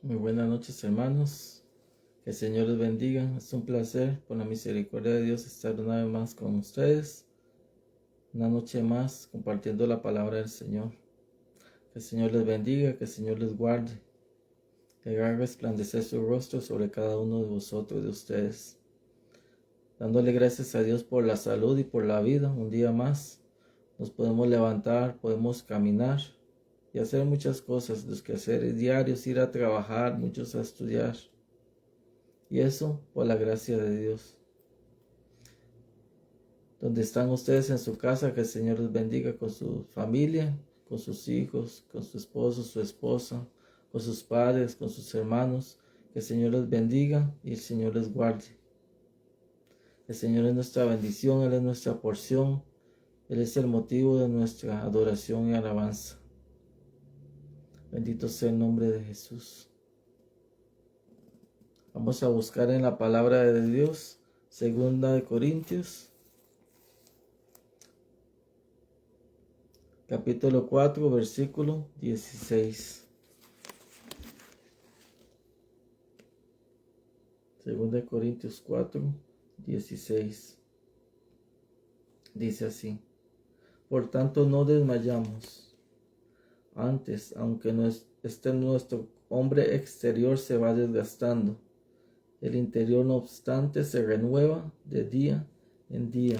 Muy buenas noches, hermanos. Que el Señor les bendiga. Es un placer, por la misericordia de Dios, estar una vez más con ustedes. Una noche más compartiendo la palabra del Señor. Que el Señor les bendiga, que el Señor les guarde. Que haga resplandecer su rostro sobre cada uno de vosotros, de ustedes. Dándole gracias a Dios por la salud y por la vida. Un día más nos podemos levantar, podemos caminar y hacer muchas cosas. Los quehaceres diarios, ir a trabajar, muchos a estudiar. Y eso por la gracia de Dios. Donde están ustedes en su casa, que el Señor les bendiga con su familia, con sus hijos, con su esposo, su esposa, con sus padres, con sus hermanos. Que el Señor les bendiga y el Señor les guarde. El Señor es nuestra bendición, Él es nuestra porción, Él es el motivo de nuestra adoración y alabanza. Bendito sea el nombre de Jesús. Vamos a buscar en la palabra de Dios, 2 Corintios, capítulo 4, versículo 16. 2 Corintios 4, 16. Dice así: Por tanto no desmayamos. Antes, aunque nuestro hombre exterior se va desgastando, el interior no obstante se renueva de día en día,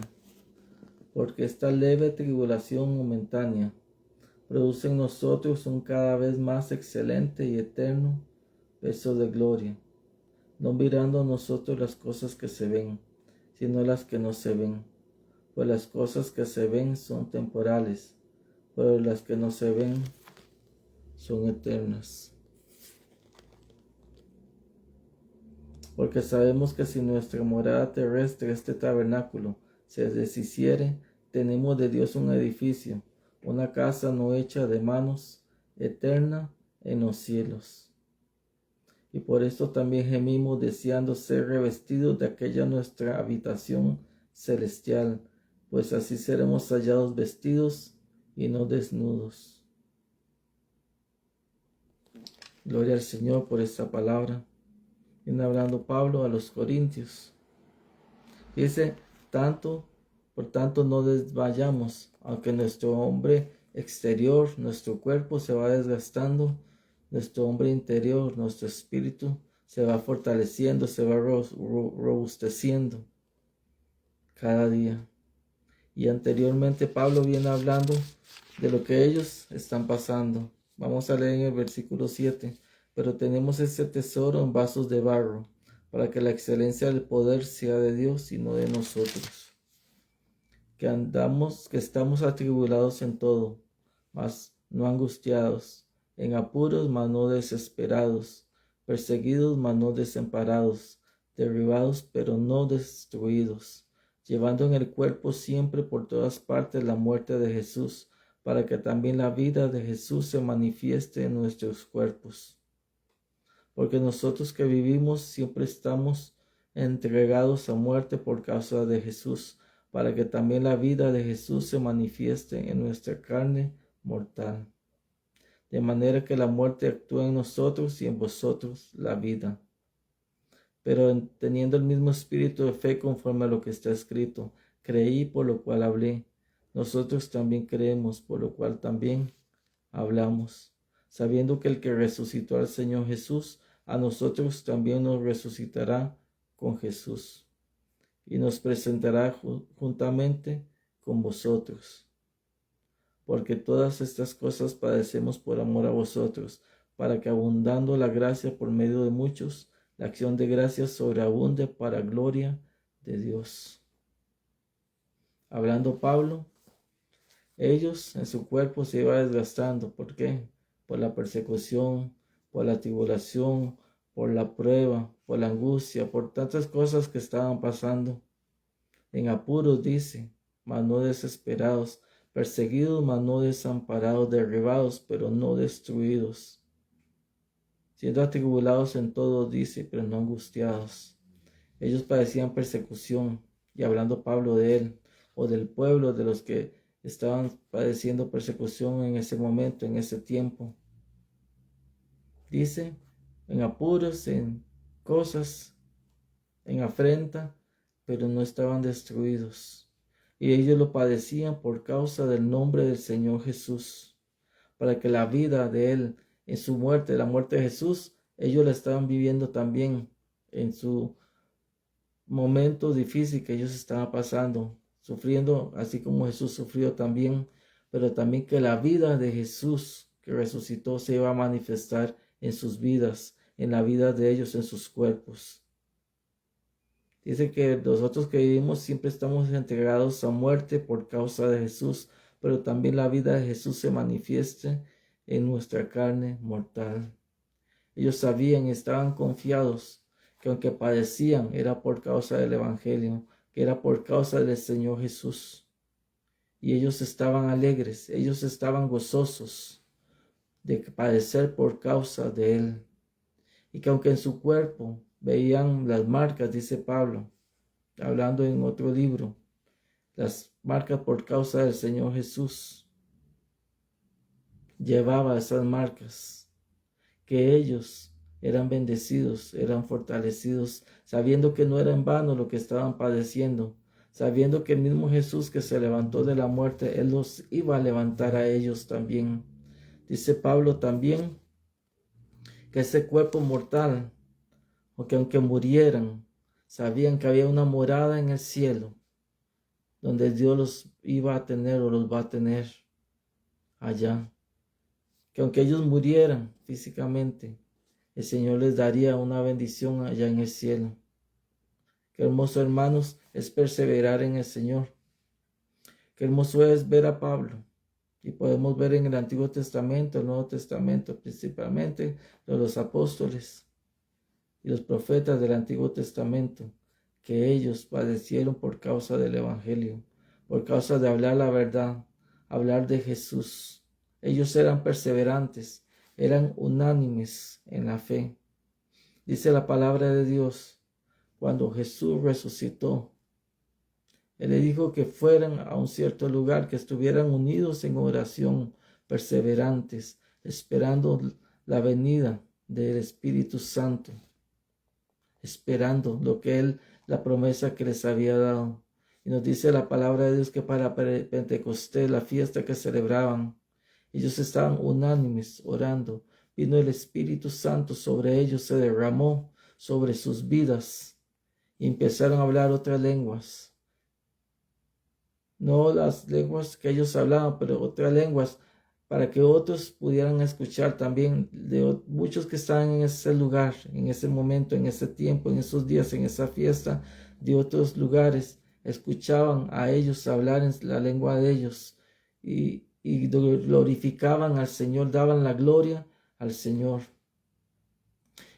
porque esta leve tribulación momentánea produce en nosotros un cada vez más excelente y eterno peso de gloria, no mirando nosotros las cosas que se ven, sino las que no se ven. Pues las cosas que se ven son temporales, pero las que no se ven son eternas. Porque sabemos que si nuestra morada terrestre, este tabernáculo, se deshiciere, tenemos de Dios un edificio, una casa no hecha de manos, eterna en los cielos. Y por esto también gemimos deseando ser revestidos de aquella nuestra habitación celestial, pues así seremos hallados vestidos y no desnudos. Gloria al Señor por esta palabra. Viene hablando Pablo a los Corintios. Dice, por tanto no desmayamos, aunque nuestro hombre exterior, nuestro cuerpo se va desgastando, nuestro hombre interior, nuestro espíritu se va fortaleciendo, se va robusteciendo cada día. Y anteriormente Pablo viene hablando de lo que ellos están pasando. Vamos a leer en el versículo 7. Pero tenemos este tesoro en vasos de barro, para que la excelencia del poder sea de Dios y no de nosotros. Que estamos atribulados en todo, mas no angustiados, en apuros, mas no desesperados, perseguidos, mas no desamparados, derribados, pero no destruidos, llevando en el cuerpo siempre por todas partes la muerte de Jesús, para que también la vida de Jesús se manifieste en nuestros cuerpos. Porque nosotros que vivimos siempre estamos entregados a muerte por causa de Jesús, para que también la vida de Jesús se manifieste en nuestra carne mortal. De manera que la muerte actúa en nosotros y en vosotros la vida. Pero teniendo el mismo espíritu de fe conforme a lo que está escrito, creí por lo cual hablé. Nosotros también creemos, por lo cual también hablamos, sabiendo que el que resucitó al Señor Jesús, a nosotros también nos resucitará con Jesús y nos presentará juntamente con vosotros. Porque todas estas cosas padecemos por amor a vosotros, para que abundando la gracia por medio de muchos, la acción de gracias sobreabunde para gloria de Dios. Hablando Pablo, ellos en su cuerpo se iba desgastando. ¿Por qué? Por la persecución, por la tribulación, por la prueba, por la angustia, por tantas cosas que estaban pasando. En apuros dice, mas no desesperados, perseguidos, mas no desamparados, derribados, pero no destruidos. Siendo atribulados en todo, dice, pero no angustiados. Ellos padecían persecución, y hablando Pablo de él, o del pueblo, de los que estaban padeciendo persecución en ese momento, en ese tiempo. Dice en apuros, en cosas, en afrenta, pero no estaban destruidos. Y ellos lo padecían por causa del nombre del Señor Jesús, para que la vida de Él, en su muerte, la muerte de Jesús, ellos la estaban viviendo también en su momento difícil que ellos estaban pasando, sufriendo así como Jesús sufrió también, pero también que la vida de Jesús que resucitó se iba a manifestar en sus vidas, en la vida de ellos, en sus cuerpos. Dice que nosotros que vivimos siempre estamos entregados a muerte por causa de Jesús, pero también la vida de Jesús se manifieste en nuestra carne mortal. Ellos sabían y estaban confiados que aunque padecían era por causa del Evangelio, que era por causa del Señor Jesús. Y ellos estaban alegres, ellos estaban gozosos de padecer por causa de Él. Y que aunque en su cuerpo veían las marcas, dice Pablo, hablando en otro libro, las marcas por causa del Señor Jesús, llevaba esas marcas, que ellos eran bendecidos, eran fortalecidos, sabiendo que no era en vano lo que estaban padeciendo, sabiendo que el mismo Jesús que se levantó de la muerte, Él los iba a levantar a ellos también. Dice Pablo también que ese cuerpo mortal, o que aunque murieran, sabían que había una morada en el cielo, donde Dios los iba a tener o los va a tener allá. Que aunque ellos murieran físicamente, el Señor les daría una bendición allá en el cielo. Qué hermoso, hermanos, es perseverar en el Señor. Qué hermoso es ver a Pablo. Y podemos ver en el Antiguo Testamento, el Nuevo Testamento, principalmente de los apóstoles y los profetas del Antiguo Testamento, que ellos padecieron por causa del Evangelio, por causa de hablar la verdad, hablar de Jesús. Ellos eran perseverantes, eran unánimes en la fe. Dice la palabra de Dios, cuando Jesús resucitó, Él le dijo que fueran a un cierto lugar, que estuvieran unidos en oración, perseverantes, esperando la venida del Espíritu Santo, esperando la promesa que les había dado. Y nos dice la palabra de Dios que para Pentecostés, la fiesta que celebraban, ellos estaban unánimes orando. Vino el Espíritu Santo sobre ellos, se derramó sobre sus vidas y empezaron a hablar otras lenguas. No las lenguas que ellos hablaban, pero otras lenguas, para que otros pudieran escuchar también, de muchos que estaban en ese lugar, en ese momento, en ese tiempo, en esos días, en esa fiesta, de otros lugares, escuchaban a ellos hablar en la lengua de ellos y glorificaban al Señor, daban la gloria al Señor.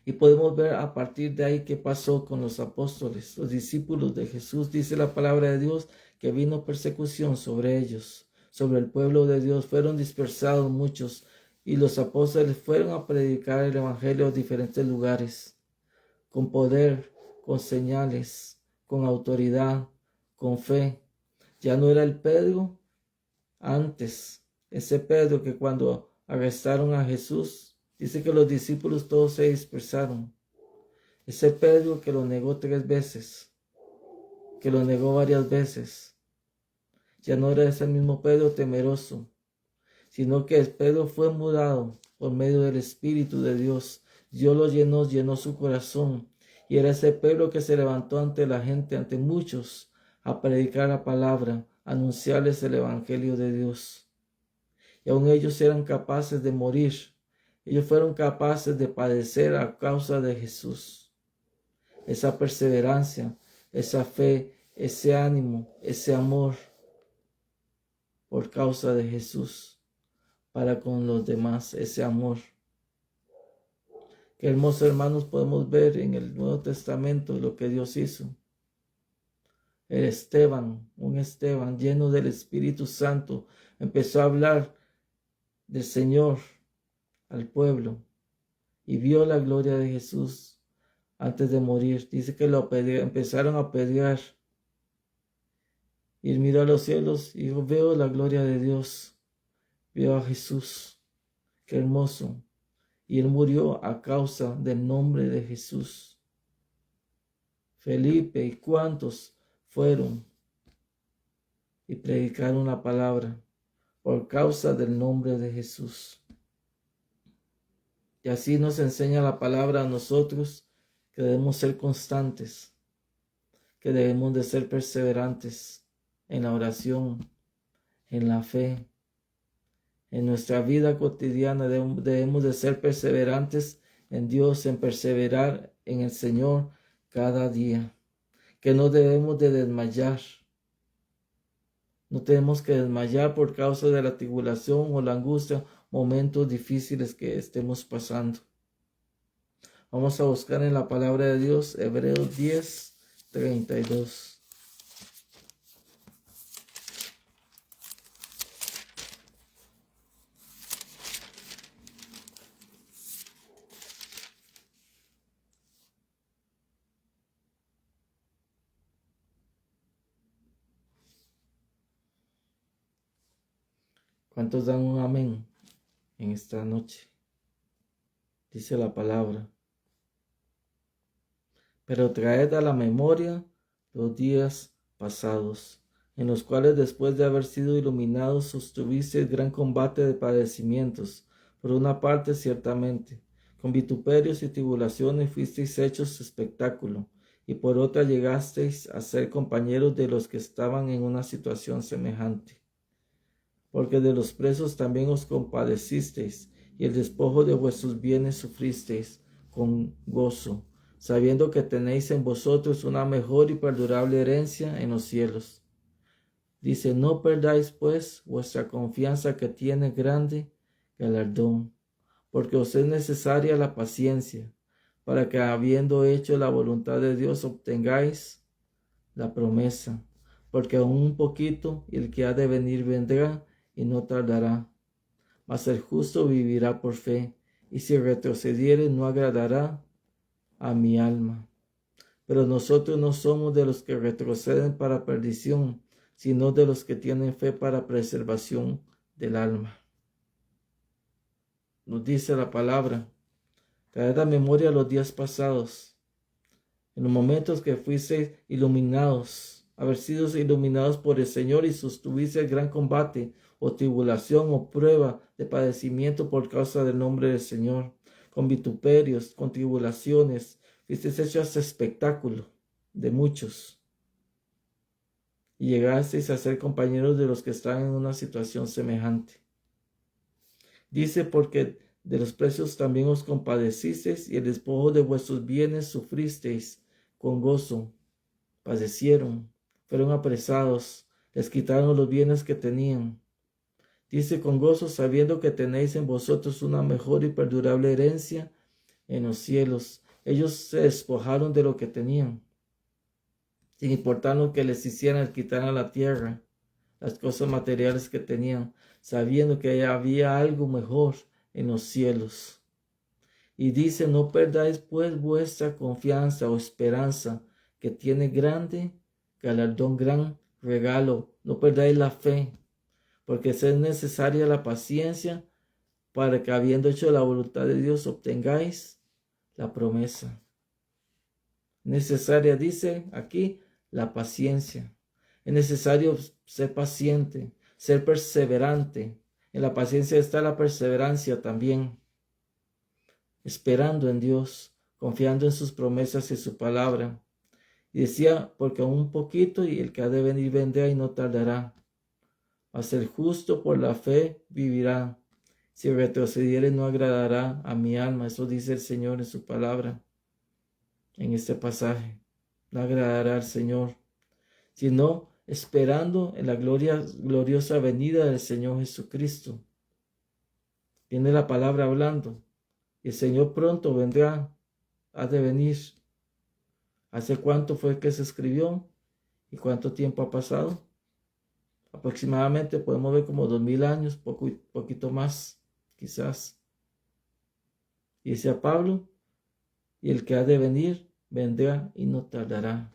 Y podemos ver a partir de ahí qué pasó con los apóstoles, los discípulos de Jesús. Dice la palabra de Dios que vino persecución sobre ellos, sobre el pueblo de Dios. Fueron dispersados muchos y los apóstoles fueron a predicar el evangelio en diferentes lugares, con poder, con señales, con autoridad, con fe. Ya no era el Pedro antes, ese Pedro que cuando arrestaron a Jesús, dice que los discípulos todos se dispersaron. Ese Pedro que lo negó 3 veces, que lo negó varias veces, ya no era ese mismo Pedro temeroso, sino que Pedro fue mudado por medio del Espíritu de Dios. Dios lo llenó su corazón. Y era ese Pedro que se levantó ante la gente, ante muchos, a predicar la palabra, a anunciarles el Evangelio de Dios. Y aún ellos eran capaces de morir. Ellos fueron capaces de padecer a causa de Jesús. Esa perseverancia, esa fe, ese ánimo, ese amor por causa de Jesús para con los demás, ese amor. Qué hermosos, hermanos, podemos ver en el Nuevo Testamento lo que Dios hizo. El Esteban, un Esteban lleno del Espíritu Santo, empezó a hablar del Señor al pueblo y vio la gloria de Jesús antes de morir. Dice que empezaron a apedrear y miró a los cielos y dijo: veo la gloria de Dios, veo a Jesús, qué hermoso. y él murió a causa del nombre de Jesús. Felipe y cuantos fueron y predicaron la palabra por causa del nombre de Jesús. Y así nos enseña la palabra a nosotros que debemos ser constantes, que debemos de ser perseverantes en la oración, en la fe. En nuestra vida cotidiana debemos de ser perseverantes en Dios, en perseverar en el Señor cada día, que no debemos de desmayar. No tenemos que desmayar por causa de la tribulación o la angustia, momentos difíciles que estemos pasando. Vamos a buscar en la palabra de Dios, Hebreos 10:32. ¿Cuántos dan un amén en esta noche? Dice la palabra. Pero traed a la memoria los días pasados, en los cuales después de haber sido iluminados sostuvisteis gran combate de padecimientos, por una parte ciertamente, con vituperios y tribulaciones fuisteis hechos espectáculo, y por otra llegasteis a ser compañeros de los que estaban en una situación semejante. Porque de los presos también os compadecisteis, y el despojo de vuestros bienes sufristeis con gozo, sabiendo que tenéis en vosotros una mejor y perdurable herencia en los cielos. Dice, no perdáis pues vuestra confianza, que tiene grande galardón, porque os es necesaria la paciencia, para que habiendo hecho la voluntad de Dios obtengáis la promesa. Porque aún un poquito, y el que ha de venir vendrá, y no tardará. Mas el justo vivirá por fe, y si retrocediere no agradará a mi alma. Pero nosotros no somos de los que retroceden para perdición, sino de los que tienen fe para preservación del alma. Nos dice la palabra, traed a memoria los días pasados, en los momentos que fuisteis iluminados, haber sido iluminados por el Señor y sostuviste el gran combate, o tribulación, o prueba de padecimiento por causa del nombre del Señor, con vituperios, con tribulaciones, fuisteis hechos espectáculo de muchos, y llegasteis a ser compañeros de los que están en una situación semejante. Dice, porque de los presos también os compadecisteis, y el despojo de vuestros bienes sufristeis con gozo. Padecieron, fueron apresados, les quitaron los bienes que tenían. Dice, con gozo, sabiendo que tenéis en vosotros una mejor y perdurable herencia en los cielos. Ellos se despojaron de lo que tenían, sin importar lo que les hicieran, les quitaran la tierra, las cosas materiales que tenían, sabiendo que había algo mejor en los cielos. Y dice, no perdáis pues vuestra confianza o esperanza, que tiene grande galardón, gran regalo. No perdáis la fe, porque es necesaria la paciencia, para que habiendo hecho la voluntad de Dios obtengáis la promesa. Necesaria, dice aquí, la paciencia. Es necesario ser paciente, ser perseverante. En la paciencia está la perseverancia también. Esperando en Dios, confiando en sus promesas y su palabra. Y decía, porque aún un poquito, y el que ha de venir vendrá y no tardará. Mas el justo por la fe vivirá. Si retrocediere no agradará a mi alma. Eso dice el Señor en su palabra. En este pasaje. No agradará al Señor, sino esperando en la gloriosa venida del Señor Jesucristo. Viene la palabra hablando. Y el Señor pronto vendrá. Ha de venir. ¿Hace cuánto fue que se escribió? ¿Y cuánto tiempo ha pasado? Aproximadamente podemos ver como 2000 años, poquito más, quizás. Y decía Pablo, y el que ha de venir, vendrá y no tardará.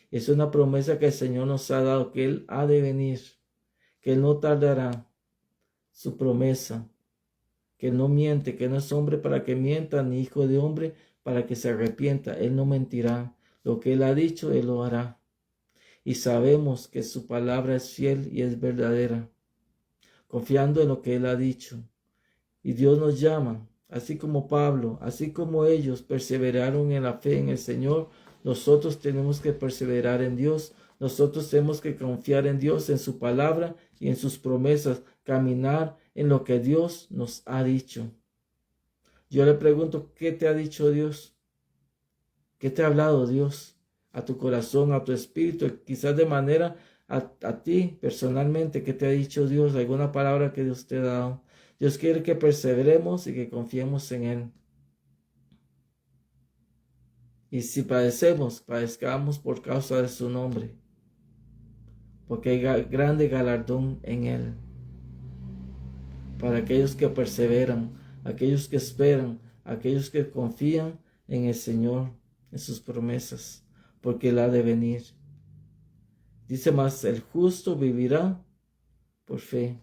Es una promesa que el Señor nos ha dado, que Él ha de venir, que Él no tardará. Su promesa, que no miente, que no es hombre para que mienta, ni hijo de hombre para que se arrepienta. Él no mentirá. Lo que Él ha dicho, Él lo hará. Y sabemos que su palabra es fiel y es verdadera, confiando en lo que Él ha dicho. Y Dios nos llama, así como Pablo, así como ellos perseveraron en la fe en el Señor, nosotros tenemos que perseverar en Dios. Nosotros tenemos que confiar en Dios, en su palabra y en sus promesas, caminar en lo que Dios nos ha dicho. Yo le pregunto, ¿qué te ha dicho Dios? ¿Qué te ha hablado Dios? A tu corazón, a tu espíritu, quizás de manera a ti personalmente, ¿qué te ha dicho Dios? ¿Alguna palabra que Dios te ha dado? Dios quiere que perseveremos y que confiemos en Él. Y si padecemos, padezcamos por causa de su nombre, porque hay grande galardón en Él. Para aquellos que perseveran, aquellos que esperan, aquellos que confían en el Señor, en sus promesas, porque Él ha de venir. Dice más, el justo vivirá por fe,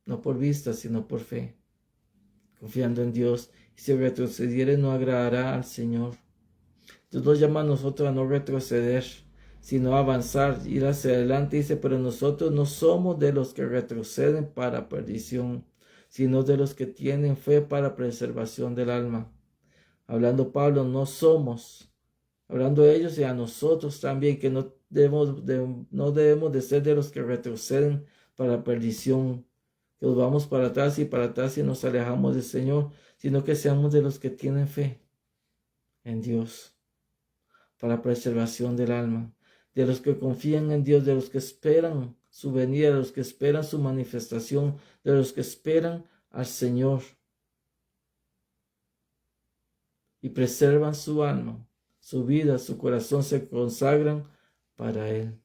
no por vista, sino por fe, confiando en Dios. Y si retrocediere, no agradará al Señor. Dios nos llama a nosotros a no retroceder, sino a avanzar, ir hacia adelante. Dice, pero nosotros no somos de los que retroceden para perdición, sino de los que tienen fe para preservación del alma. Hablando Pablo, no somos, hablando de ellos y a nosotros también, que no debemos de ser de los que retroceden para perdición, que nos vamos para atrás y nos alejamos del Señor, sino que seamos de los que tienen fe en Dios para preservación del alma, de los que confían en Dios, de los que esperan su venida, de los que esperan su manifestación, de los que esperan al Señor y preservan su alma, su vida, su corazón, se consagran para Él.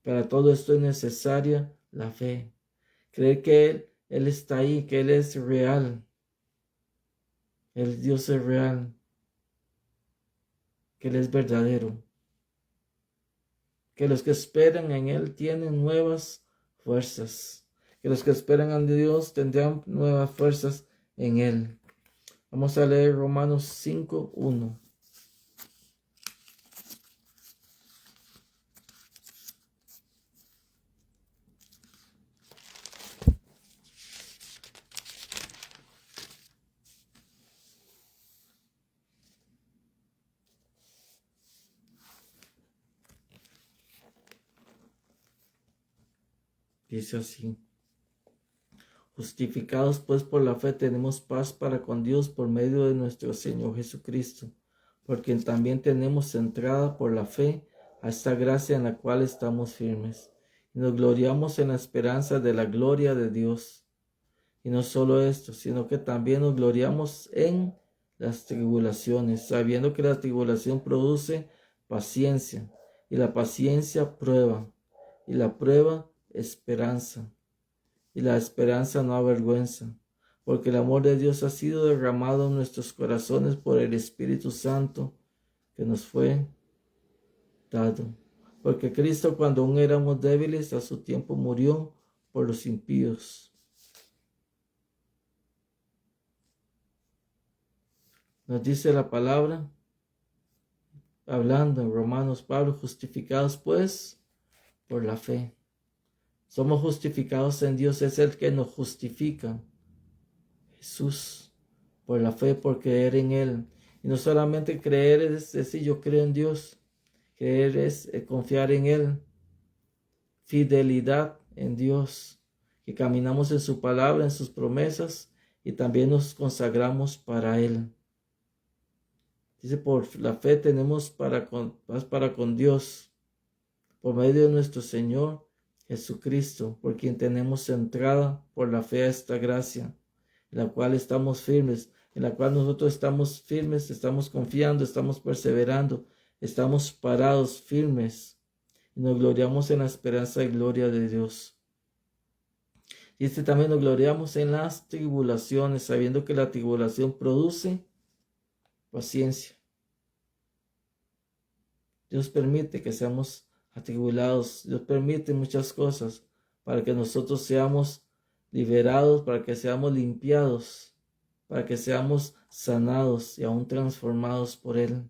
Para todo esto es necesaria la fe, creer que Él está ahí, que Él es real, el Dios es real, que Él es verdadero, que los que esperan en Él tienen nuevas fuerzas, que los que esperan en Dios tendrán nuevas fuerzas en Él. Vamos a leer Romanos 5:1. Dice así: justificados pues por la fe tenemos paz para con Dios por medio de nuestro Señor Jesucristo, por quien también tenemos entrada por la fe a esta gracia en la cual estamos firmes, y nos gloriamos en la esperanza de la gloria de Dios. Y no solo esto, sino que también nos gloriamos en las tribulaciones, sabiendo que la tribulación produce paciencia, y la paciencia prueba, y la prueba esperanza, y la esperanza no avergüenza, porque el amor de Dios ha sido derramado en nuestros corazones por el Espíritu Santo que nos fue dado. Porque Cristo, cuando aún éramos débiles, a su tiempo murió por los impíos. Nos dice la palabra, hablando en Romanos, Pablo, justificados pues por la fe. Somos justificados en Dios, es el que nos justifica. Jesús, por la fe, por creer en Él. Y no solamente creer es decir, yo creo en Dios. Creer es confiar en Él. Fidelidad en Dios. Que caminamos en su palabra, en sus promesas y también nos consagramos para Él. Dice, por la fe tenemos paz para con Dios, por medio de nuestro Señor Jesucristo, por quien tenemos entrada por la fe a esta gracia, en la cual estamos firmes, en la cual nosotros estamos firmes, estamos confiando, estamos perseverando, estamos parados firmes y nos gloriamos en la esperanza y gloria de Dios. Y también nos gloriamos en las tribulaciones, sabiendo que la tribulación produce paciencia. Dios permite que seamos atribulados, Dios permite muchas cosas para que nosotros seamos liberados, para que seamos limpiados, para que seamos sanados y aún transformados por Él.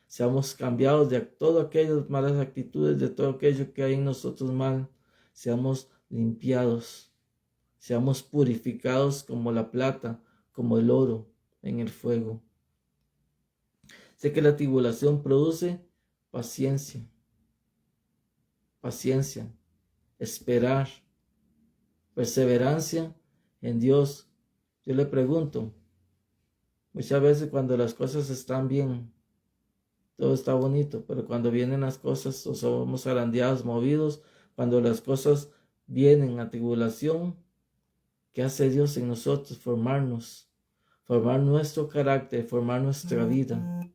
Seamos cambiados de todas aquellas malas actitudes, de todo aquello que hay en nosotros mal. Seamos limpiados, seamos purificados como la plata, como el oro en el fuego. Sé que la tribulación produce paciencia, esperar, perseverancia en Dios. Yo le pregunto, muchas veces cuando las cosas están bien, todo está bonito, pero cuando vienen las cosas o somos zarandeados, movidos, cuando las cosas vienen a tribulación, ¿qué hace Dios en nosotros? Formar nuestro carácter, formar nuestra vida,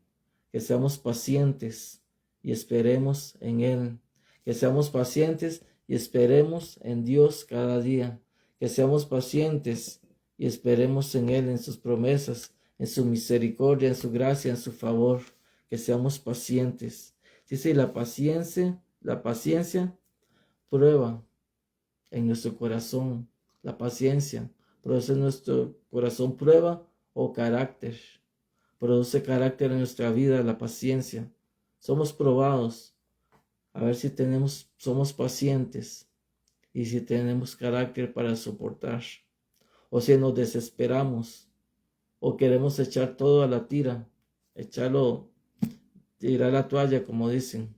que seamos pacientes y esperemos en Él, que seamos pacientes y esperemos en Dios cada día, que seamos pacientes y esperemos en Él, en sus promesas, en su misericordia, en su gracia, en su favor, que seamos pacientes. Dice, la paciencia prueba en nuestro corazón, la paciencia produce en nuestro corazón prueba o carácter. Produce carácter en nuestra vida, la paciencia. Somos probados a ver si somos pacientes y si tenemos carácter para soportar. O si nos desesperamos o queremos echar todo a la tira, tirar la toalla, como dicen.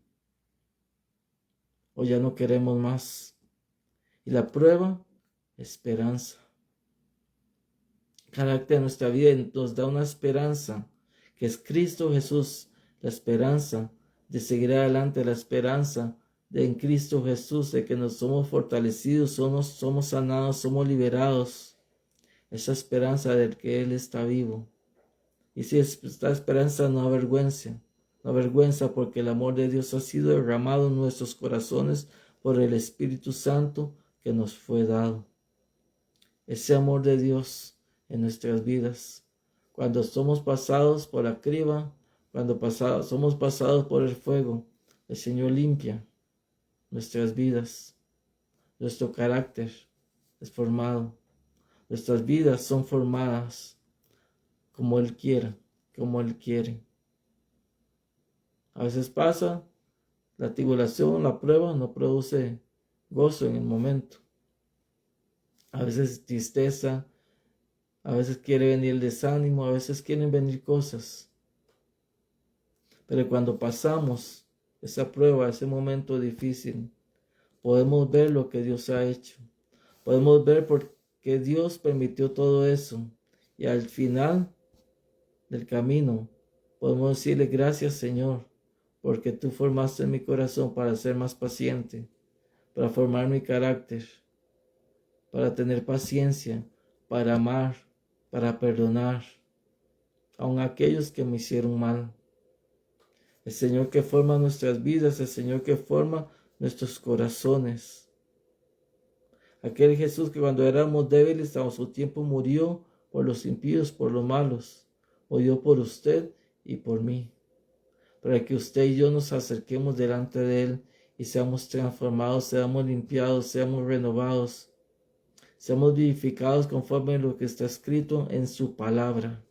O ya no queremos más. Y la prueba, esperanza. Carácter en nuestra vida nos da una esperanza, que es Cristo Jesús, la esperanza de seguir adelante, la esperanza de en Cristo Jesús, de que nos somos fortalecidos, somos sanados, somos liberados. Esa esperanza del que Él está vivo. Y si esta esperanza no avergüenza porque el amor de Dios ha sido derramado en nuestros corazones por el Espíritu Santo que nos fue dado. Ese amor de Dios en nuestras vidas. Cuando somos pasados por la criba, somos pasados por el fuego, el Señor limpia nuestras vidas. Nuestro carácter es formado. Nuestras vidas son formadas como Él quiera, como Él quiere. A veces pasa, la tribulación, la prueba no produce gozo en el momento. A veces tristeza, a veces quiere venir el desánimo, a veces quieren venir cosas. Pero cuando pasamos esa prueba, ese momento difícil, podemos ver lo que Dios ha hecho. Podemos ver por qué Dios permitió todo eso. Y al final del camino, podemos decirle gracias, Señor, porque tú formaste mi corazón para ser más paciente, para formar mi carácter, para tener paciencia, para amar, para perdonar, aun aquellos que me hicieron mal. El Señor que forma nuestras vidas, el Señor que forma nuestros corazones. Aquel Jesús que cuando éramos débiles a su tiempo murió por los impíos, por los malos. Murió por usted y por mí. Para que usted y yo nos acerquemos delante de Él y seamos transformados, seamos limpiados, seamos renovados. Seamos vivificados conforme a lo que está escrito en su palabra.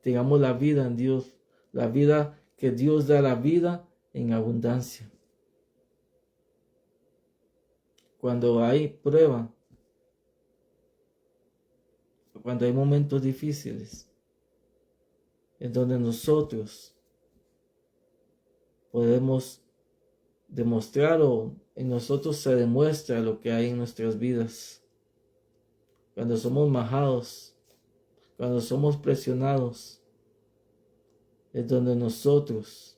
Tengamos la vida en Dios, la vida que Dios da, la vida en abundancia. Cuando hay prueba, cuando hay momentos difíciles, en donde nosotros podemos demostrar o en nosotros se demuestra lo que hay en nuestras vidas. Cuando somos majados, cuando somos presionados, es donde nosotros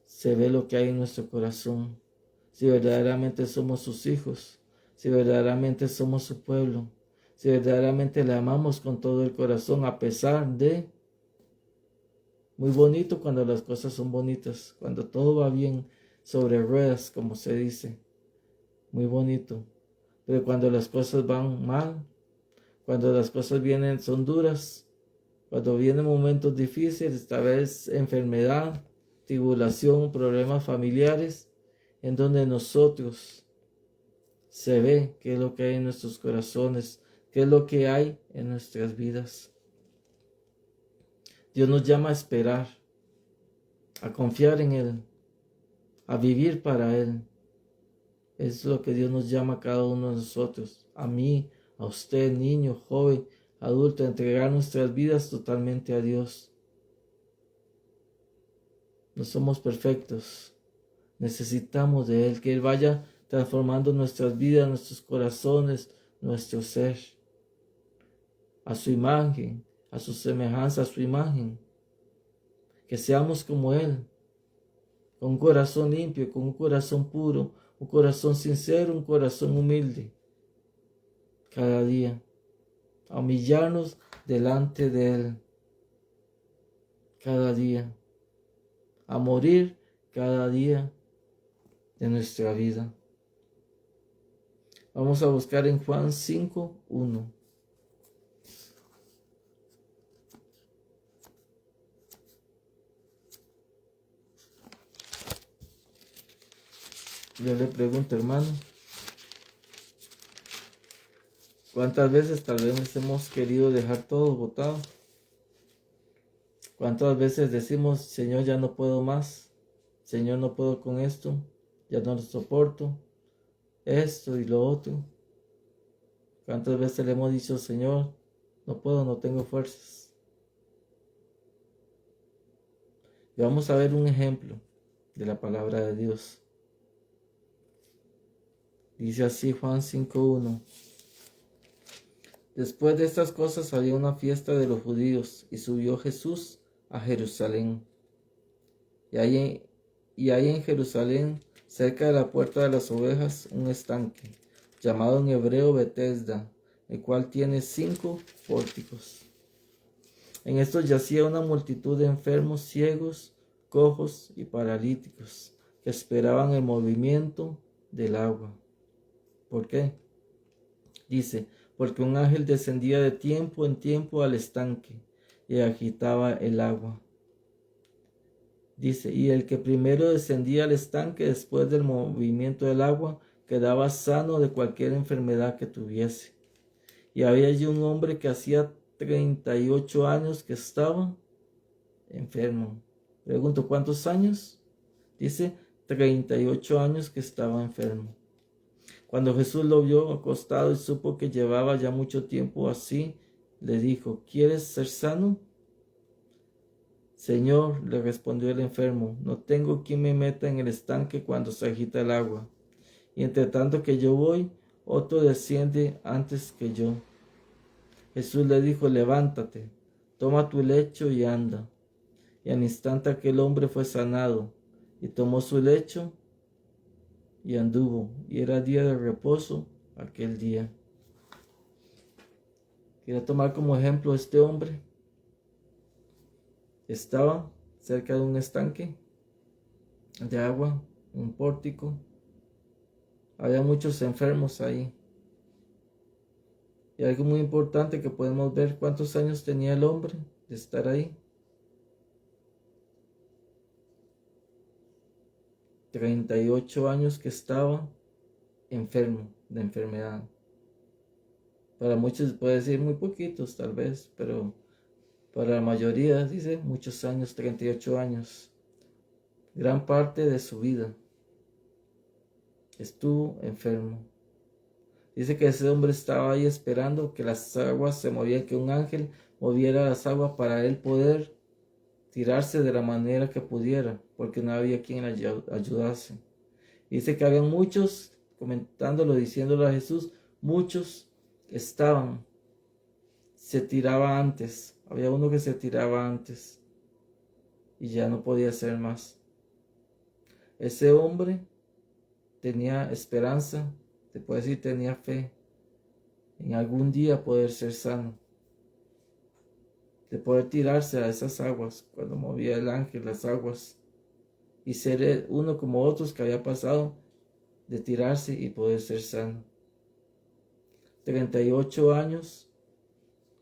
se ve lo que hay en nuestro corazón. Si verdaderamente somos sus hijos, si verdaderamente somos su pueblo, si verdaderamente le amamos con todo el corazón, a pesar de... Muy bonito cuando las cosas son bonitas, cuando todo va bien sobre ruedas, como se dice. Muy bonito. Pero cuando las cosas van mal, cuando las cosas son duras, cuando vienen momentos difíciles, tal vez enfermedad, tribulación, problemas familiares, en donde nosotros se ve qué es lo que hay en nuestros corazones, qué es lo que hay en nuestras vidas. Dios nos llama a esperar, a confiar en Él, a vivir para Él. Es lo que Dios nos llama a cada uno de nosotros, a mí, a usted, niño, joven, adulto, a entregar nuestras vidas totalmente a Dios. No somos perfectos, necesitamos de Él, que Él vaya transformando nuestras vidas, nuestros corazones, nuestro ser, a su imagen, a su semejanza, a su imagen. Que seamos como Él, con un corazón limpio, con un corazón puro, un corazón sincero, un corazón humilde. Cada día, a humillarnos delante de Él. Cada día, a morir cada día de nuestra vida. Vamos a buscar en Juan 5:1. Yo le pregunto, hermano, ¿cuántas veces tal vez hemos querido dejar todo botado? ¿Cuántas veces decimos, Señor, ya no puedo más? Señor, no puedo con esto, ya no lo soporto, esto y lo otro. ¿Cuántas veces le hemos dicho, Señor, no puedo, no tengo fuerzas? Y vamos a ver un ejemplo de la palabra de Dios. Dice así Juan 5:1. Después de estas cosas había una fiesta de los judíos y subió Jesús a Jerusalén. Y hay en Jerusalén, cerca de la puerta de las ovejas, un estanque, llamado en hebreo Betesda, el cual tiene 5 pórticos. En estos yacía una multitud de enfermos, ciegos, cojos y paralíticos, que esperaban el movimiento del agua. ¿Por qué? Dice, porque un ángel descendía de tiempo en tiempo al estanque y agitaba el agua. Dice, y el que primero descendía al estanque después del movimiento del agua quedaba sano de cualquier enfermedad que tuviese. Y había allí un hombre que hacía 38 años que estaba enfermo. Pregunto, ¿cuántos años? Dice, 38 años que estaba enfermo. Cuando Jesús lo vio acostado y supo que llevaba ya mucho tiempo así, le dijo, ¿quieres ser sano? Señor, le respondió el enfermo, no tengo quien me meta en el estanque cuando se agita el agua. Y entre tanto que yo voy, otro desciende antes que yo. Jesús le dijo, levántate, toma tu lecho y anda. Y al instante aquel hombre fue sanado, y tomó su lecho y anduvo. Y era día de reposo aquel día. Quiero tomar como ejemplo a este hombre. Estaba cerca de un estanque de agua, un pórtico. Había muchos enfermos ahí. Y algo muy importante que podemos ver, ¿cuántos años tenía el hombre de estar ahí? 38 años que estaba enfermo de enfermedad. Para muchos puede decir muy poquitos tal vez, pero para la mayoría dice muchos años, 38 años. Gran parte de su vida estuvo enfermo. Dice que ese hombre estaba ahí esperando que las aguas se movieran, que un ángel moviera las aguas para él poder tirarse de la manera que pudiera, porque no había quien ayudase. Dice que había muchos, comentándolo, diciéndolo a Jesús, muchos se tiraba antes. Había uno que se tiraba antes y ya no podía hacer más. Ese hombre tenía esperanza, te puedo decir, tenía fe en algún día poder ser sano, de poder tirarse a esas aguas cuando movía el ángel las aguas y ser uno como otros que había pasado de tirarse y poder ser sano. 38 años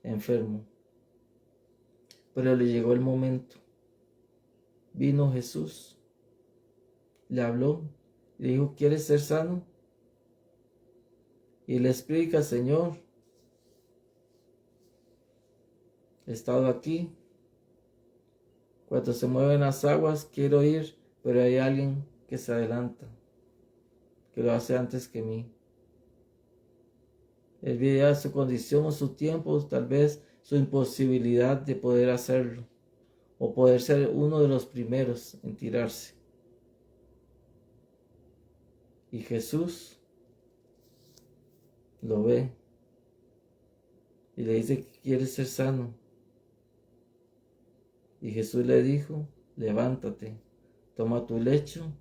enfermo, pero le llegó el momento. Vino Jesús, le habló, le dijo, ¿quieres ser sano? Y le explica, Señor, he estado aquí. Cuando se mueven las aguas, quiero ir, pero hay alguien que se adelanta, que lo hace antes que mí. Él veía su condición o su tiempo, tal vez su imposibilidad de poder hacerlo, o poder ser uno de los primeros en tirarse. Y Jesús lo ve y le dice que quiere ser sano. Y Jesús le dijo, levántate, toma tu lecho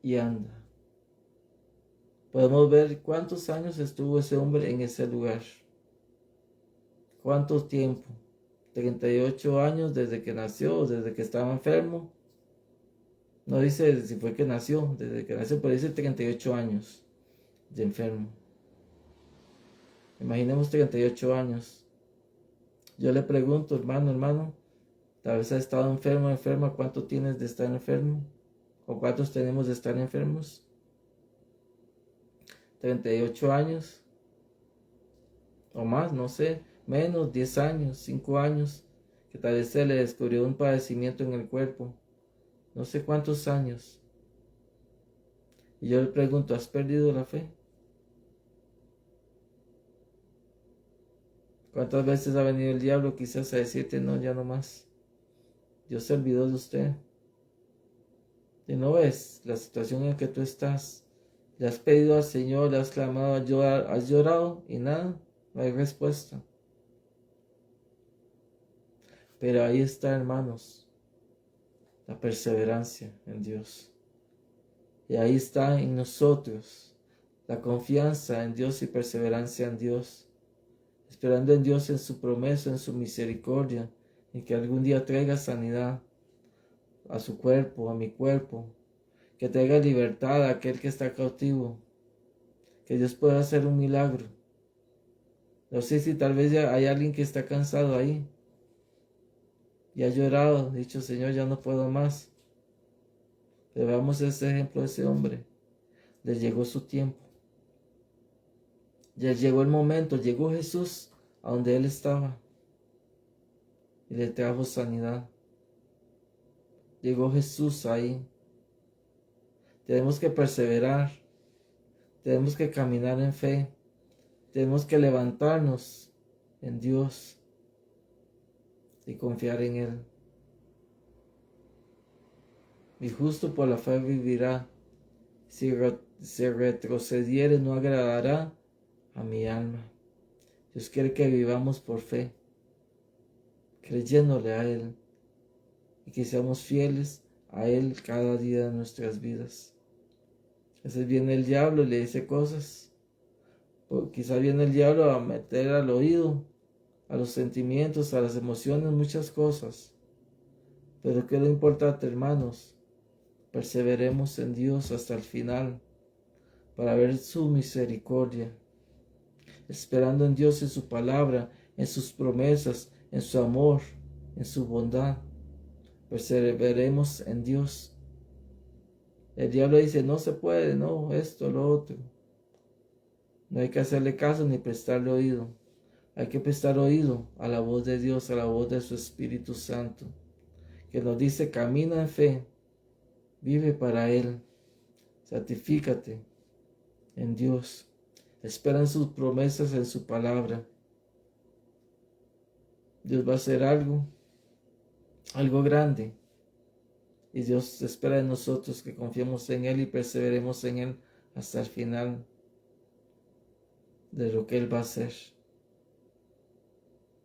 y anda. Podemos ver cuántos años estuvo ese hombre en ese lugar. ¿Cuánto tiempo? 38 años desde que nació, desde que estaba enfermo. No dice si fue que nació, desde que nació, pero dice 38 años de enfermo. Imaginemos 38 años. Yo le pregunto, hermano, tal vez has estado enfermo, enferma, ¿cuánto tienes de estar enfermo? ¿O cuántos tenemos de estar enfermos? 38 años o más, no sé, menos 10 años, 5 años, que tal vez se le descubrió un padecimiento en el cuerpo, no sé cuántos años. Y yo le pregunto, ¿has perdido la fe? ¿Cuántas veces ha venido el diablo quizás a decirte, no, ya no más? Dios se olvidó de usted. Y no ves la situación en que tú estás. Le has pedido al Señor, le has clamado, has llorado y nada, no hay respuesta. Pero ahí está, hermanos, la perseverancia en Dios. Y ahí está en nosotros la confianza en Dios y perseverancia en Dios. Esperando en Dios, en su promesa, en su misericordia, en que algún día traiga sanidad a su cuerpo, a mi cuerpo, que traiga libertad a aquel que está cautivo, que Dios pueda hacer un milagro. No sé si tal vez ya hay alguien que está cansado ahí y ha llorado, dicho, Señor, ya no puedo más. Pero veamos ese ejemplo de ese hombre. Le llegó su tiempo. Ya llegó el momento, llegó Jesús a donde él estaba y le trajo sanidad. Llegó Jesús ahí. Tenemos que perseverar, tenemos que caminar en fe, tenemos que levantarnos en Dios y confiar en Él. Mi justo por la fe vivirá. Si retrocediere no agradará a mi alma. Dios quiere que vivamos por fe, creyéndole a Él y que seamos fieles a Él cada día de nuestras vidas. A veces viene el diablo y le dice cosas. O quizá viene el diablo a meter al oído, a los sentimientos, a las emociones, muchas cosas. Pero que lo importante, hermanos, perseveremos en Dios hasta el final para ver su misericordia, esperando en Dios, en su palabra, en sus promesas, en su amor, en su bondad. Perseveremos en Dios. El diablo dice, no se puede, no, esto, lo otro. No hay que hacerle caso ni prestarle oído. Hay que prestar oído a la voz de Dios, a la voz de su Espíritu Santo, que nos dice, camina en fe, vive para Él, santifícate en Dios, espera en sus promesas, en su palabra. Dios va a hacer algo grande. Y Dios espera de nosotros que confiemos en Él y perseveremos en Él hasta el final de lo que Él va a hacer.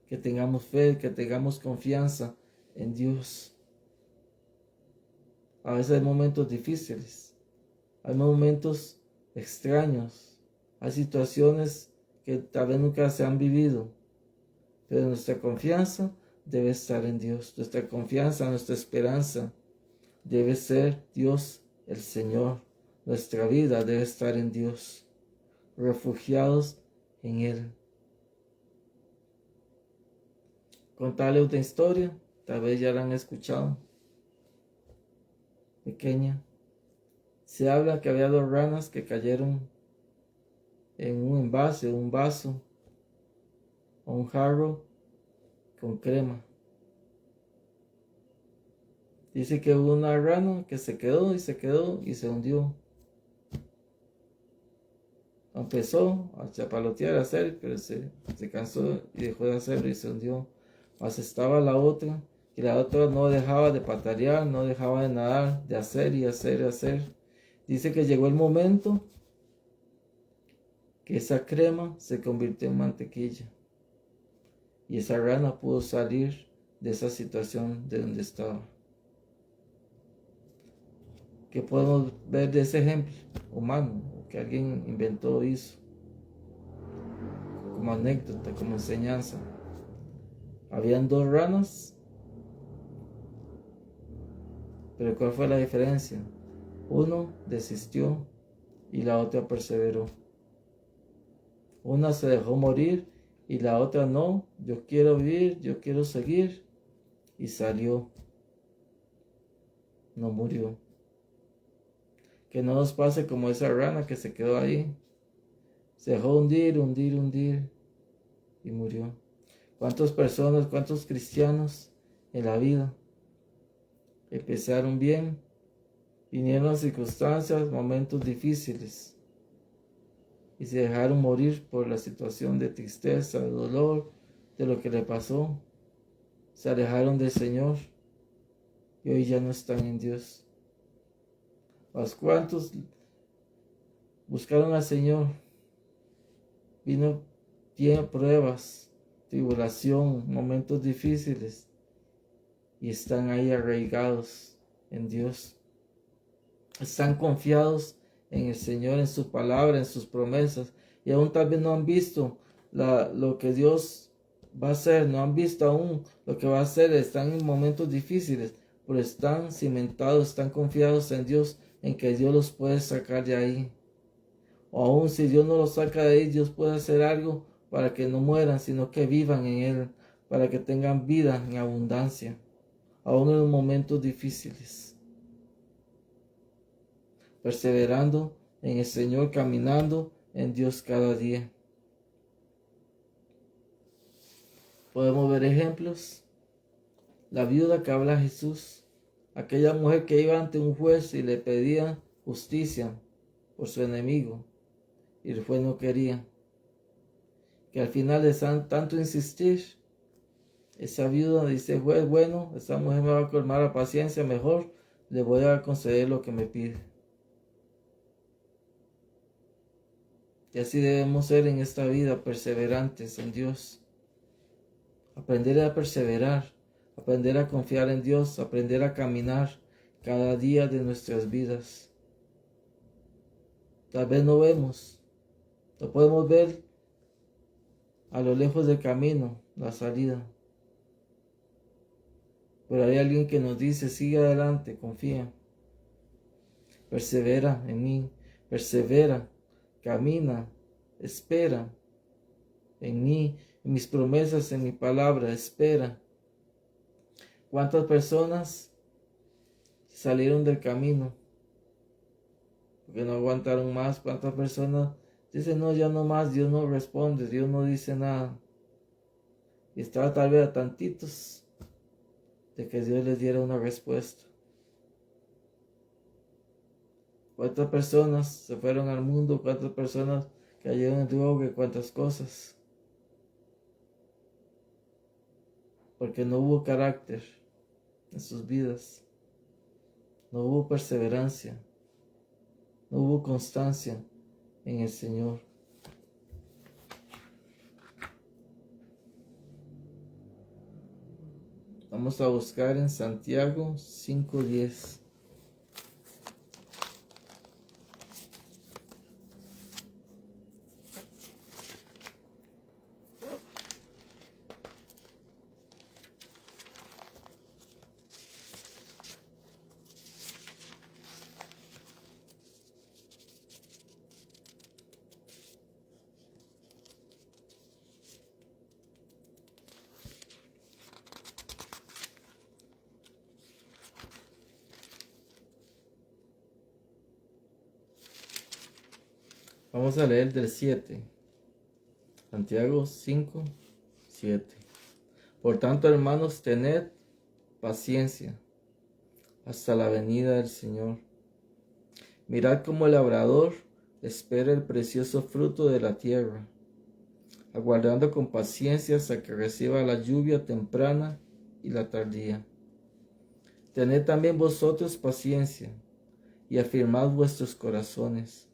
Que tengamos fe, que tengamos confianza en Dios. A veces hay momentos difíciles, hay momentos extraños, hay situaciones que tal vez nunca se han vivido, pero nuestra confianza debe estar en Dios. Nuestra confianza, nuestra esperanza debe ser Dios el Señor. Nuestra vida debe estar en Dios, refugiados en Él. Contarle una historia, tal vez ya la han escuchado, pequeña. Se habla que había dos ranas que cayeron en un envase, un vaso o un jarro con crema. Dice que hubo una rana que se quedó y se quedó y se hundió. Empezó a chapalotear, a hacer, pero se cansó y dejó de hacerlo y se hundió. Mas estaba la otra, y la otra no dejaba de patalear, no dejaba de nadar, de hacer y hacer y hacer. Dice que llegó el momento que esa crema se convirtió en mantequilla. Y esa rana pudo salir de esa situación de donde estaba. ¿Qué podemos ver de ese ejemplo humano que alguien inventó o hizo? Como anécdota, como enseñanza. Habían dos ranas, pero ¿cuál fue la diferencia? Uno desistió y la otra perseveró. Una se dejó morir y la otra no. Yo quiero vivir, yo quiero seguir. Y salió. No murió. Que no nos pase como esa rana que se quedó ahí. Se dejó hundir, hundir, hundir y murió. ¿Cuántas personas, cuántos cristianos en la vida empezaron bien? Vinieron circunstancias, momentos difíciles y se dejaron morir por la situación de tristeza, de dolor, de lo que le pasó. Se alejaron del Señor y hoy ya no están en Dios. ¿Los cuantos buscaron al Señor? Vino tiene pruebas, tribulación, momentos difíciles y están ahí arraigados en Dios. Están confiados en el Señor, en su palabra, en sus promesas y aún tal vez no han visto lo que Dios va a hacer, no han visto aún lo que va a hacer, están en momentos difíciles, pero están cimentados, están confiados en Dios, en que Dios los puede sacar de ahí. O aún si Dios no los saca de ahí, Dios puede hacer algo para que no mueran, sino que vivan en Él, para que tengan vida en abundancia, aún en los momentos difíciles. Perseverando en el Señor, caminando en Dios cada día. Podemos ver ejemplos. La viuda que habla Jesús, aquella mujer que iba ante un juez y le pedía justicia por su enemigo y el juez no quería. Que al final de tanto insistir, esa viuda dice: juez, bueno, esta mujer me va a colmar la paciencia, mejor le voy a conceder lo que me pide. Y así debemos ser en esta vida, perseverantes en Dios. Aprender a perseverar, aprender a confiar en Dios, aprender a caminar cada día de nuestras vidas. Tal vez no vemos, no podemos ver a lo lejos del camino la salida. Pero hay alguien que nos dice: sigue adelante, confía. Persevera en mí, persevera, camina, espera en mí, en mis promesas, en mi palabra, espera. ¿Cuántas personas salieron del camino porque no aguantaron más? ¿Cuántas personas dicen: no, ya no más, Dios no responde, Dios no dice nada? Y estaba tal vez a tantitos de que Dios les diera una respuesta. ¿Cuántas personas se fueron al mundo? ¿Cuántas personas cayeron en droga? ¿Cuántas cosas? Porque no hubo carácter en sus vidas. No hubo perseverancia. No hubo constancia en el Señor. Vamos a buscar en Santiago 5:10. Vamos a leer del 7. Santiago 5, 7. Por tanto, hermanos, tened paciencia hasta la venida del Señor. Mirad cómo el labrador espera el precioso fruto de la tierra, aguardando con paciencia hasta que reciba la lluvia temprana y la tardía. Tened también vosotros paciencia y afirmad vuestros corazones,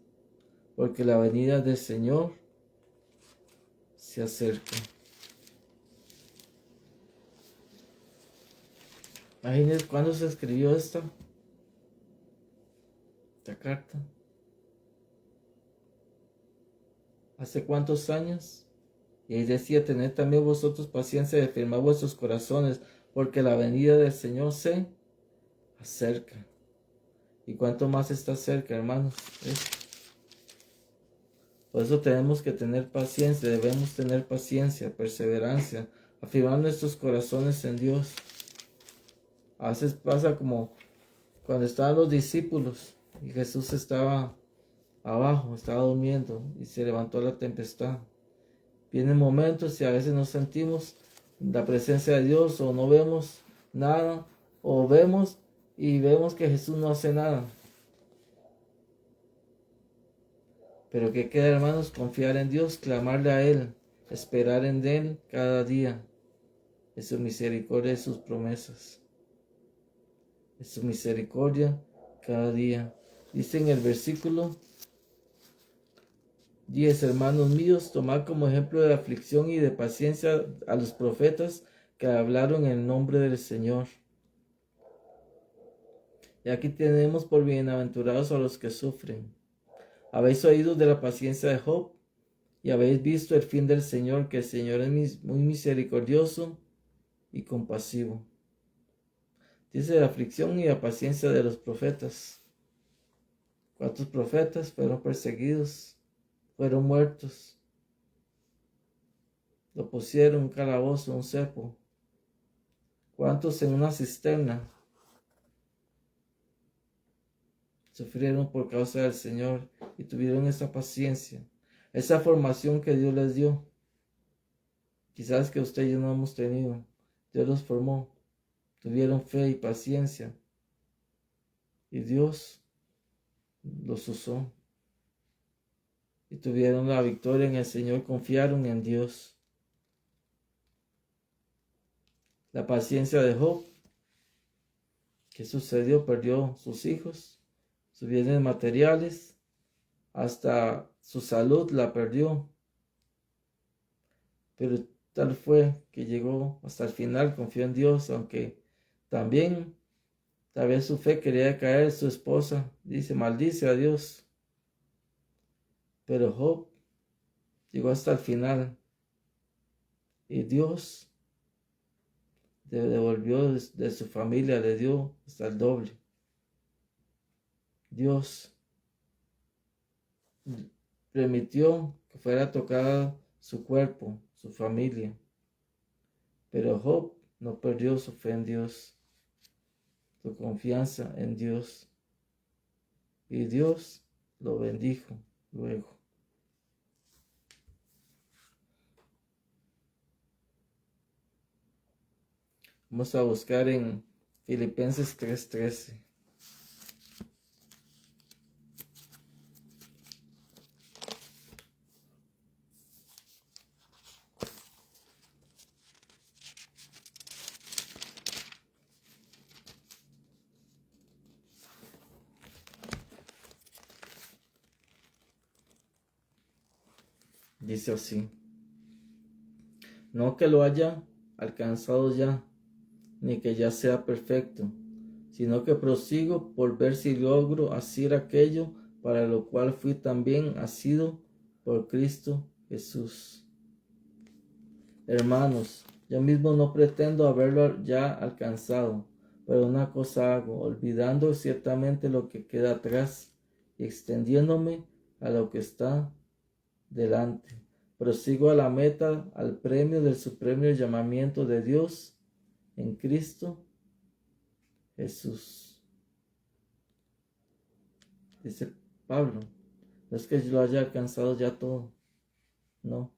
porque la venida del Señor se acerca. Imagínense cuándo se escribió esta carta. ¿Hace cuántos años? Y ahí decía, tened también vosotros paciencia y afirmad vuestros corazones, porque la venida del Señor se acerca. ¿Y cuánto más está cerca, hermanos? Por eso tenemos que tener paciencia, debemos tener paciencia, perseverancia, afirmar nuestros corazones en Dios. A veces pasa como cuando estaban los discípulos y Jesús estaba abajo, estaba durmiendo y se levantó la tempestad. Vienen momentos y a veces nos sentimos la presencia de Dios o no vemos nada, o vemos y vemos que Jesús no hace nada. Pero que queda, hermanos, confiar en Dios, clamarle a Él, esperar en Él cada día. Es su misericordia y sus promesas. Es su misericordia cada día. Dice en el versículo 10, hermanos míos, tomad como ejemplo de aflicción y de paciencia a los profetas que hablaron en el nombre del Señor. Y aquí tenemos por bienaventurados a los que sufren. Habéis oído de la paciencia de Job y habéis visto el fin del Señor, que el Señor es muy misericordioso y compasivo. Dice la aflicción y la paciencia de los profetas. ¿Cuántos profetas fueron perseguidos? Fueron muertos. Lo pusieron en un calabozo, un cepo. ¿Cuántos en una cisterna? Sufrieron por causa del Señor y tuvieron esa paciencia, esa formación que Dios les dio. Quizás que usted y yo no hemos tenido. Dios los formó, tuvieron fe y paciencia y Dios los usó y tuvieron la victoria en el Señor, confiaron en Dios. La paciencia de Job, ¿qué sucedió? Perdió sus hijos, sus bienes materiales, hasta su salud la perdió. Pero tal fue que llegó hasta el final, confió en Dios, aunque también tal vez su fe quería caer. Su esposa dice, maldice a Dios. Pero Job llegó hasta el final y Dios le devolvió de su familia, le dio hasta el doble. Dios permitió que fuera tocada su cuerpo, su familia. Pero Job no perdió su fe en Dios, su confianza en Dios. Y Dios lo bendijo luego. Vamos a buscar en Filipenses 3:13. Dice así: no que lo haya alcanzado ya, ni que ya sea perfecto, sino que prosigo por ver si logro hacer aquello para lo cual fui también asido por Cristo Jesús. Hermanos, yo mismo no pretendo haberlo ya alcanzado, pero una cosa hago, olvidando ciertamente lo que queda atrás y extendiéndome a lo que está delante. Prosigo a la meta, al premio del supremo llamamiento de Dios en Cristo Jesús. Dice Pablo, No es que yo lo haya alcanzado ya todo. No,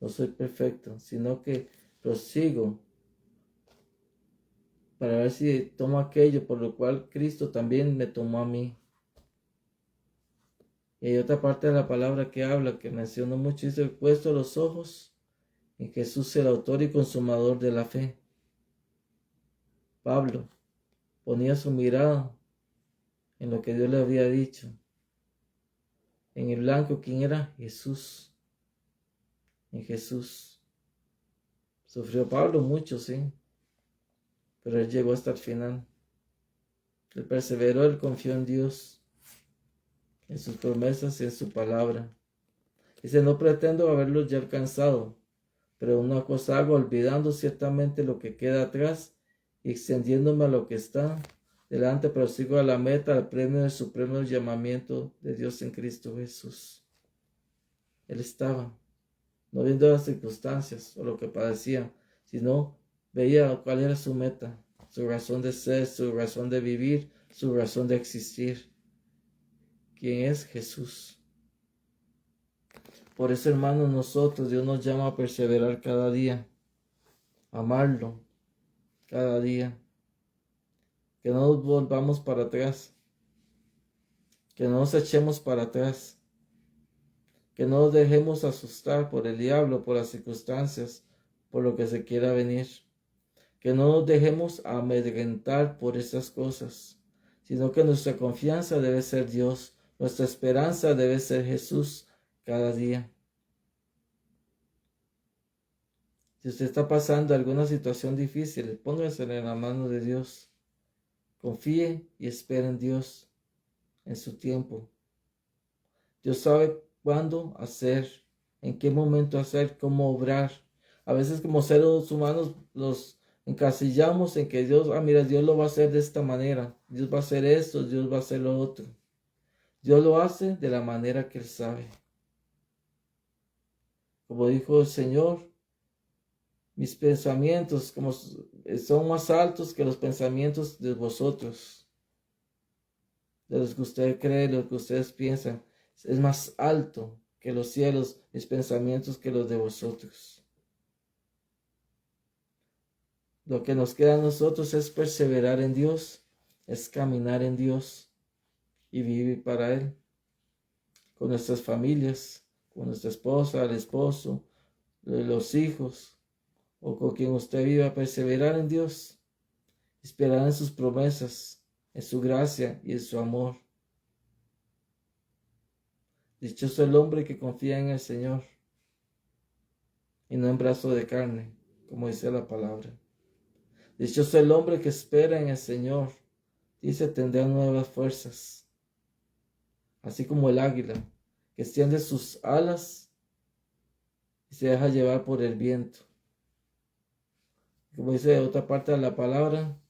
no soy perfecto, sino que prosigo para ver si tomo aquello por lo cual Cristo también me tomó a mí. Y hay otra parte de la palabra que habla, que menciono mucho, dice, puesto los ojos en Jesús, el autor y consumador de la fe. Pablo ponía su mirada en lo que Dios le había dicho. En el blanco, ¿quién era? Jesús. En Jesús. Sufrió Pablo mucho, sí, pero él llegó hasta el final. Él perseveró, él confió en Dios, en sus promesas y en su palabra. Dice, no pretendo haberlos ya alcanzado, pero una cosa hago, olvidando ciertamente lo que queda atrás y extendiéndome a lo que está delante, prosigo a la meta, al premio del supremo llamamiento de Dios en Cristo Jesús. Él estaba, no viendo las circunstancias o lo que padecía, sino veía cuál era su meta, su razón de ser, su razón de vivir, su razón de existir. ¿Quién es? Jesús. Por eso, hermanos, nosotros, Dios nos llama a perseverar cada día, a amarlo cada día, que no nos volvamos para atrás, que no nos echemos para atrás, que no nos dejemos asustar por el diablo, por las circunstancias, por lo que se quiera venir, que no nos dejemos amedrentar por esas cosas, sino que nuestra confianza debe ser Dios, nuestra esperanza debe ser Jesús cada día. Si usted está pasando alguna situación difícil, póngase en la mano de Dios. Confíe y espere en Dios, en su tiempo. Dios sabe cuándo hacer, en qué momento hacer, cómo obrar. A veces como seres humanos los encasillamos en que Dios, mira, Dios lo va a hacer de esta manera. Dios va a hacer esto, Dios va a hacer lo otro. Dios lo hace de la manera que Él sabe. Como dijo el Señor, mis pensamientos son más altos que los pensamientos de vosotros, de los que ustedes creen, de los que ustedes piensan. Es más alto que los cielos, mis pensamientos que los de vosotros. Lo que nos queda a nosotros es perseverar en Dios, es caminar en Dios y vivir para Él, con nuestras familias, con nuestra esposa, el esposo, los hijos, o con quien usted viva, perseverar en Dios, esperar en sus promesas, en su gracia y en su amor. Dichoso el hombre que confía en el Señor y no en brazo de carne, como dice la palabra. Dichoso el hombre que espera en el Señor, dice, tendrá nuevas fuerzas, así como el águila, que extiende sus alas y se deja llevar por el viento. Como dice otra parte de la palabra,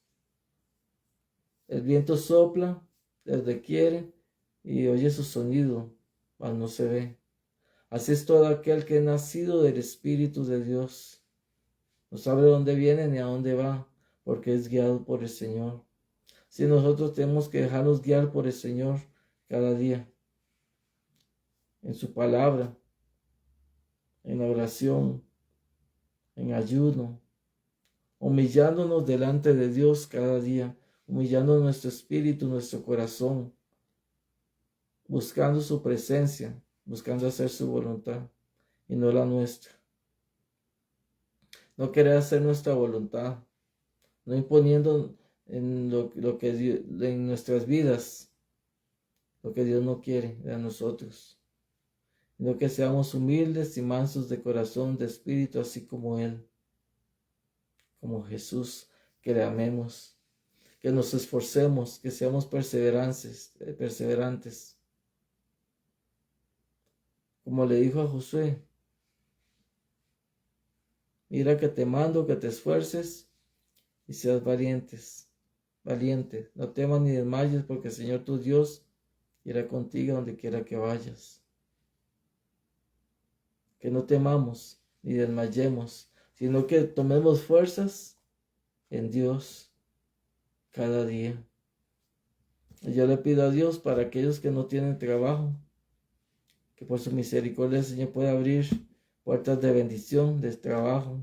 el viento sopla desde quiere y oye su sonido, mas no se ve. Así es todo aquel que es nacido del Espíritu de Dios. No sabe dónde viene ni a dónde va, porque es guiado por el Señor. Si nosotros tenemos que dejarnos guiar por el Señor cada día, en su palabra, en la oración, en ayuno, humillándonos delante de Dios cada día, humillando nuestro espíritu, nuestro corazón, buscando su presencia, buscando hacer su voluntad y no la nuestra. No querer hacer nuestra voluntad, no imponiendo en lo que Dios, en nuestras vidas lo que Dios no quiere de nosotros, sino que seamos humildes y mansos de corazón, de espíritu, así como Él, como Jesús, que le amemos, que nos esforcemos, que seamos perseverantes. Como le dijo a Josué, mira que te mando que te esfuerces y seas valiente. No temas ni desmayes, porque el Señor tu Dios irá contigo donde quiera que vayas. Que no temamos ni desmayemos, sino que tomemos fuerzas en Dios cada día. Y yo le pido a Dios para aquellos que no tienen trabajo, que por su misericordia el Señor pueda abrir puertas de bendición, de trabajo.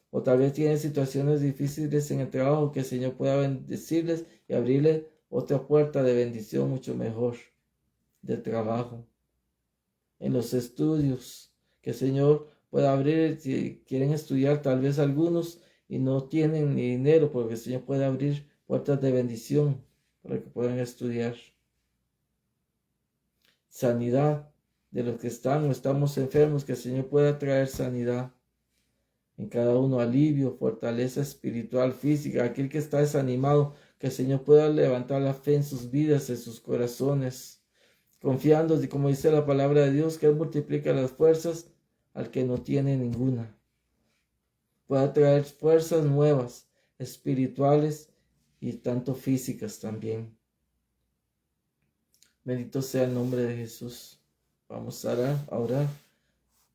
O tal vez tienen situaciones difíciles en el trabajo, que el Señor pueda bendecirles y abrirles otra puerta de bendición mucho mejor de trabajo. En los estudios, que el Señor pueda abrir, si quieren estudiar tal vez algunos y no tienen ni dinero, porque el Señor puede abrir puertas de bendición para que puedan estudiar. Sanidad de los que están o estamos enfermos, que el Señor pueda traer sanidad en cada uno, alivio, fortaleza espiritual, física, aquel que está desanimado, que el Señor pueda levantar la fe en sus vidas, en sus corazones, confiando, como dice la palabra de Dios, que Él multiplica las fuerzas al que no tiene ninguna. Pueda traer fuerzas nuevas, espirituales y tanto físicas también. Bendito sea el nombre de Jesús. Vamos a orar.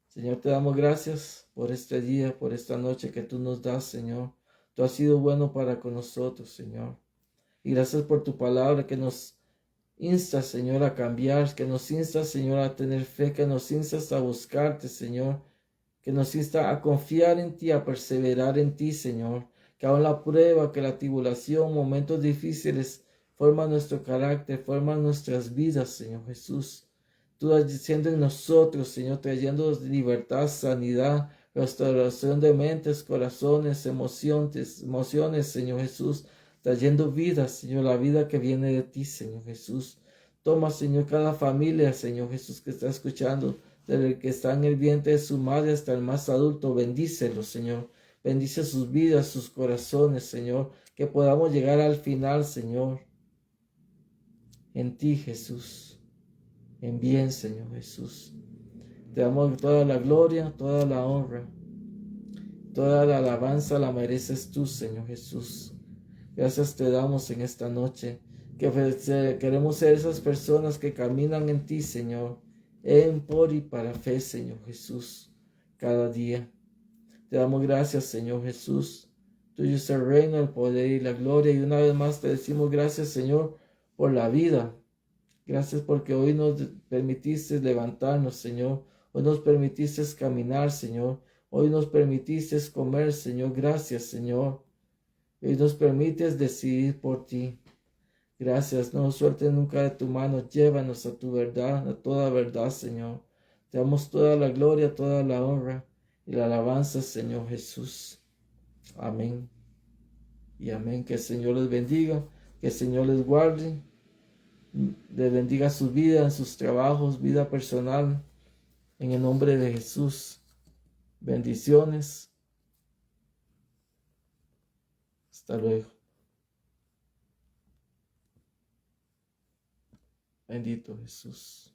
Señor, te damos gracias por este día, por esta noche que tú nos das, Señor. Tú has sido bueno para con nosotros, Señor. Y gracias por tu palabra que nos insta, Señor, a cambiar, que nos insta, Señor, a tener fe, que nos insta a buscarte, Señor, que nos insta a confiar en ti, a perseverar en ti, Señor. Que aún la prueba, que la tribulación, momentos difíciles, forman nuestro carácter, forman nuestras vidas, Señor Jesús. Tú vas diciendo en nosotros, Señor, trayendo libertad, sanidad, restauración de mentes, corazones, emociones, Señor Jesús, trayendo vida, Señor, la vida que viene de ti, Señor Jesús. Toma, Señor, cada familia, Señor Jesús, que está escuchando, desde el que está en el vientre de su madre hasta el más adulto, bendícelo, Señor. Bendice sus vidas, sus corazones, Señor, que podamos llegar al final, Señor, en ti, Jesús. En bien, Señor Jesús. Te damos toda la gloria, toda la honra, toda la alabanza la mereces tú, Señor Jesús. Gracias te damos en esta noche, que queremos ser esas personas que caminan en ti, Señor, en, por y para fe, Señor Jesús, cada día. Te damos gracias, Señor Jesús. Tuyo es el reino, el poder y la gloria. Y una vez más te decimos gracias, Señor, por la vida. Gracias porque hoy nos permitiste levantarnos, Señor. Hoy nos permitiste caminar, Señor. Hoy nos permitiste comer, Señor. Gracias, Señor. Hoy nos permites decidir por ti. Gracias. No nos sueltes nunca de tu mano. Llévanos a tu verdad, a toda verdad, Señor. Te damos toda la gloria, toda la honra y la alabanza, Señor Jesús. Amén. Y amén. Que el Señor les bendiga. Que el Señor les guarde. Le bendiga su vida, en sus trabajos, vida personal, en el nombre de Jesús. Bendiciones. Hasta luego. Bendito Jesús.